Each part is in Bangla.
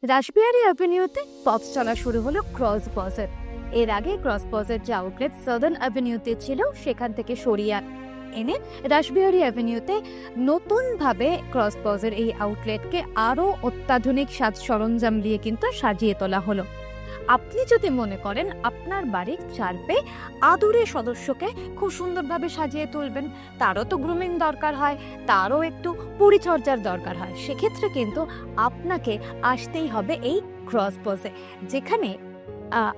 রাসবিহারী অ্যাভিনিউতে পথ চলা শুরু হলো ক্রস পজের। এর আগে ক্রস পজের যে আউটলেট সাদার্ন অ্যাভিনিউতে ছিল সেখান থেকে সরিয়ে এনে রাসবিহারী অ্যাভিনিউতে নতুনভাবে ক্রস পজের এই আউটলেটকে আরও অত্যাধুনিক সাজ সরঞ্জাম দিয়ে কিন্তু সাজিয়ে তোলা হলো। আপনি যদি মনে করেন আপনার বাড়ির চারপে আদুরে সদস্যকে খুব সুন্দরভাবে সাজিয়ে তুলবেন, তারও তো গ্রুমিং দরকার হয়, তারও একটু পরিচর্যার দরকার হয়, সেক্ষেত্রে কিন্তু আপনাকে আসতেই হবে এই ক্রস পজে, যেখানে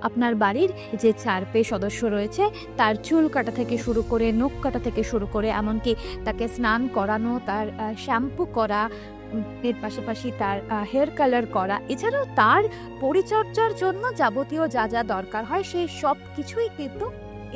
আপনার বাড়ির যে চারপে সদস্য রয়েছে তার চুল কাটা থেকে শুরু করে নখ কাটা থেকে শুরু করে এমনকি তাকে স্নান করানো, তার শ্যাম্পু করা, এর পাশাপাশি তার হেয়ার কালার করা, এছাড়াও তার পরিচর্যার জন্য যাবতীয় যা যা দরকার হয় সেই সব কিছুই কিন্তু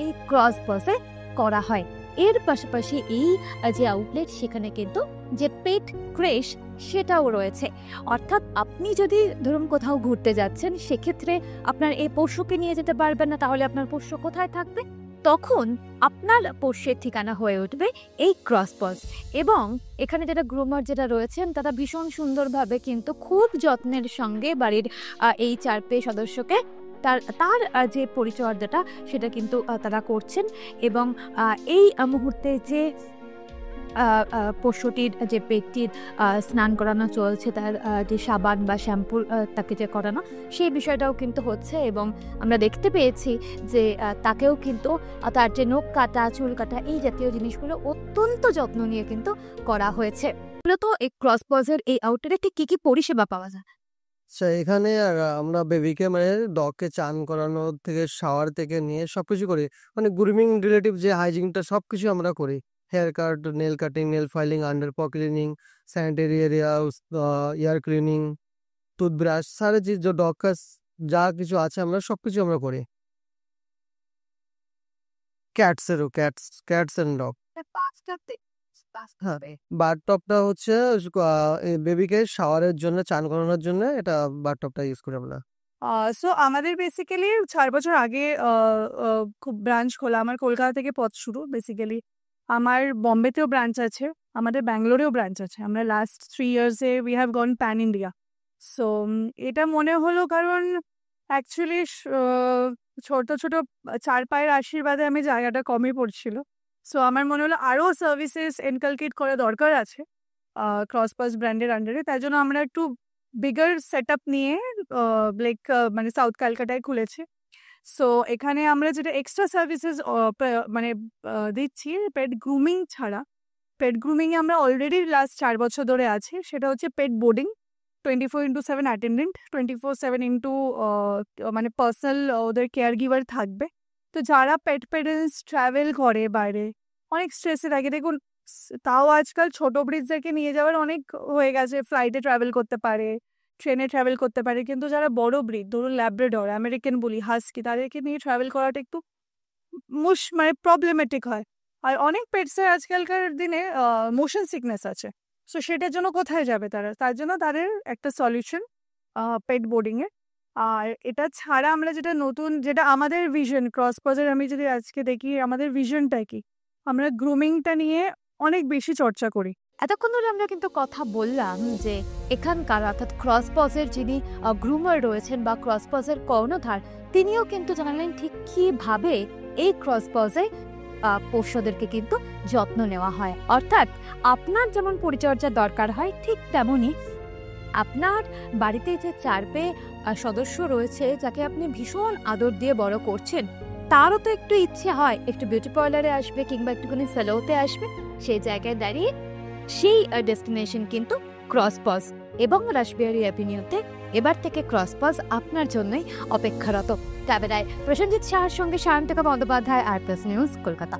এই ক্রস পজে করা হয়। এর পাশাপাশি এই যে আউটলেট সেখানে কিন্তু যে পেট ক্রেশ সেটাও রয়েছে। অর্থাৎ আপনি যদি ধরুন কোথাও ঘুরতে যাচ্ছেন, সেক্ষেত্রে আপনার এই পোষ্যকে নিয়ে যেতে পারবেন না, তাহলে আপনার পোষ্য কোথায় থাকবে? তখন আপনার পোষ্যের ঠিকানা হয়ে উঠবে এই ক্রস পজ। এবং এখানে যারা গ্রুমার যেটা রয়েছেন তারা ভীষণ সুন্দরভাবে কিন্তু খুব যত্নের সঙ্গে বাড়ির এই চারপে সদস্যকে তার যে পরিচর্যাটা সেটা কিন্তু তারা করছেন। এবং এই মুহূর্তে যে পশুটির যে পেটটির স্নান করানো চলছে, তার যে সাবান বা শ্যাম্পু তাকে যে করানো, সেই বিষয়টাও কিন্তু হচ্ছে। এবং আমরা দেখতে পেয়েছি যে তাকেও কিন্তু তার যে নখ কাটা, চুল কাটা, এই জাতীয় জিনিসগুলো অত্যন্ত যত্ন নিয়ে কিন্তু করা হয়েছে। মূলত এই ক্রস পজের এই আউটলেটে ঠিক কী কী পরিষেবা পাওয়া যায়? এখানে আমরা বেবিকে মানে ডগকে চান করানো থেকে শাওয়ার থেকে নিয়ে সবকিছু করি। মানে গ্রুমিং রিলেটিভ যে হাইজিনটা সবকিছু আমরা করি। Haircut, nail cutting, nail filing, under paw cleaning, sanitary area, ear cleaning, toothbrush, সারে যে ডগ का যা কিছু আছে আমরা সবকিছু আমরা করি। Cats and dog. হ্যাঁ, বাথটবটা হচ্ছে বেবিকে শাওয়ারের জন্য, চান করানোর জন্য এটা বাথটবটা ইউজ করি আমরা। সো আমাদের বেসিক্যালি 4 বছর আগে খুব ব্রাঞ্চ খোলা। আমার কলকাতা থেকে পথ শুরু। বেসিক্যালি আমার বম্বেতেও ব্রাঞ্চ আছে, আমাদের ব্যাঙ্গালোরেও ব্রাঞ্চ আছে। আমরা লাস্ট 3 ইয়ার্সে we have gone pan India. So এটা মনে হলো কারণ অ্যাকচুয়ালি ছোট ছোট চার পায়ের আশীর্বাদে আমি জায়গাটা কমই পড়ছিল। সো আমার মনে হলো আরও সার্ভিসেস এনকালকেট করা দরকার আছে ক্রস পজ ব্র্যান্ডের আন্ডারে। তাই জন্য আমরা একটু বিগার সেট আপ নিয়ে মানে সাউথ ক্যালকাটায় খুলেছি। সো এখানে আমরা যেটা এক্সট্রা সার্ভিসেস মানে দিচ্ছি, পেট গ্রুমিং ছাড়া, পেট গ্রুমিংয়ে আমরা অলরেডি লাস্ট 4 বছর ধরে আছি। সেটা হচ্ছে পেট বোর্ডিং, 24/7 অ্যাটেন্ডেন্ট, 24/7 ইন্টু মানে পার্সোনাল ওদের কেয়ার গিভার থাকবে। তো যারা পেট প্যারেন্টস ট্রাভেল করে বাইরে, অনেক স্ট্রেসে থাকে, দেখুন তাও আজকাল ছোটো ব্রিডদেরকে নিয়ে যাওয়ার অনেক হয়ে গেছে, ফ্লাইটে ট্রাভেল করতে পারে, ট্রেনে ট্রাভেল করতে পারে, কিন্তু যারা বড় ব্রিড, ধরুন ল্যাব্রাডর, আমেরিকান বুলি, হাস্কি, তাদেরকে নিয়ে ট্রাভেল করাটা একটু মানে প্রবলেমেটিক হয়। আর অনেক পেটসের আজকালকার দিনে মোশন সিকনেস আছে। সো সেটার জন্য কোথায় যাবে তারা? তার জন্য তাদের একটা সলিউশন পেট বোর্ডিংয়ে। আর এটা ছাড়া আমরা যেটা নতুন, যেটা আমাদের ভিশন ক্রস পজের, আমি যদি আজকে দেখি আমাদের ভিশনটা কি, আমরা গ্রুমিংটা নিয়ে অনেক বেশি চর্চা করি। এতক্ষণ ধরে আমরা কিন্তু কথা বললাম যে এখানকার অর্থাৎ ক্রস পজের যিনি গ্রুমার রয়েছেন বা ক্রস পজের কর্ণধার, তিনিও কিন্তু জানালেন ঠিক কীভাবে এই ক্রস পজে পোষ্যদেরকে কিন্তু যত্ন নেওয়া হয়। অর্থাৎ আপনার যেমন পরিচর্যা দরকার হয়, ঠিক তেমনই আপনার বাড়িতে যে চারপে সদস্য রয়েছে, যাকে আপনি ভীষণ আদর দিয়ে বড় করছেন, তারও তো একটু ইচ্ছে হয় একটু বিউটি পার্লারে আসবে কিংবা একটুখানি সেলোতে আসবে। সেই জায়গায় দাঁড়িয়ে সেই ডেস্টিনেশন কিন্তু ক্রস পজ। এবং রাসবিহারী অ্যাভিনিউতে এবার থেকে ক্রস পজ আপনার জন্যই অপেক্ষারত। ক্যামেরায় প্রসেনজিৎ শাহর সঙ্গে সায়ন্তিকা বন্দ্যোপাধ্যায়, আরপ্লাস নিউজ, কলকাতা।